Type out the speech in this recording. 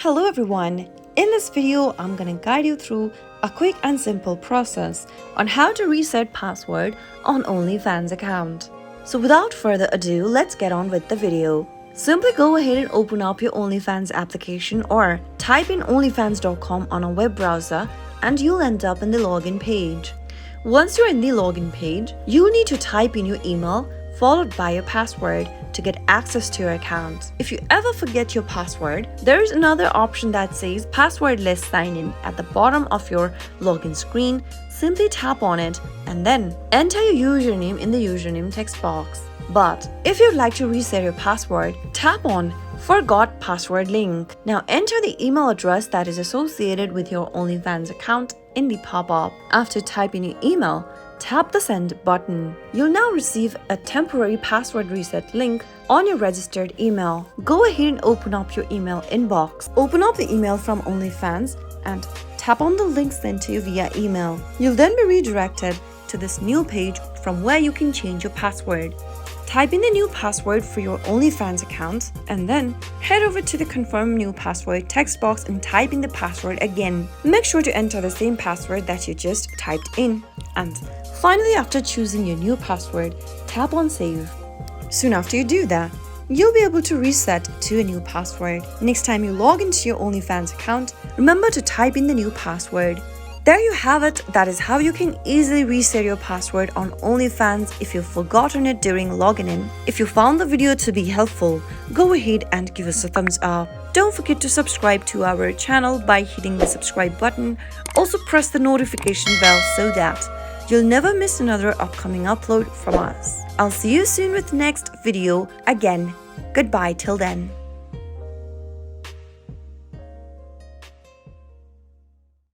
Hello everyone, in this video I'm gonna guide you through a quick and simple process on how to reset password on OnlyFans account. So without further ado, let's get on with the video. Simply go ahead and open up your OnlyFans application or type in onlyfans.com on a web browser and you'll end up in the login page. Once you're in the login page, you'll need to type in your email followed by your password to get access to your account. If you ever forget your password, there is another option that says passwordless sign in at the bottom of your login screen. Simply tap on it and then enter your username in the username text box. But if you'd like to reset your password, tap on Forgot Password link. Now enter the email address that is associated with your OnlyFans account in the pop-up. After typing your email, tap the send button. You'll now receive a temporary password reset link on your registered email. Go ahead and open up your email inbox. Open up the email from OnlyFans and tap on the link sent to you via email. You'll then be redirected to this new page from where you can change your password. Type in the new password for your OnlyFans account and then head over to the confirm new password text box and type in the password again. Make sure to enter the same password that you just typed in. And finally, after choosing your new password, tap on save. Soon after you do that, you'll be able to reset to a new password. Next time you log into your OnlyFans account, remember to type in the new password. There you have it. That is how you can easily reset your password on OnlyFans if you've forgotten it during logging in. If you found the video to be helpful, go ahead and give us a thumbs up. Don't forget to subscribe to our channel by hitting the subscribe button. Also press the notification bell so that you'll never miss another upcoming upload from us. I'll see you soon with the next video. Again, goodbye till then.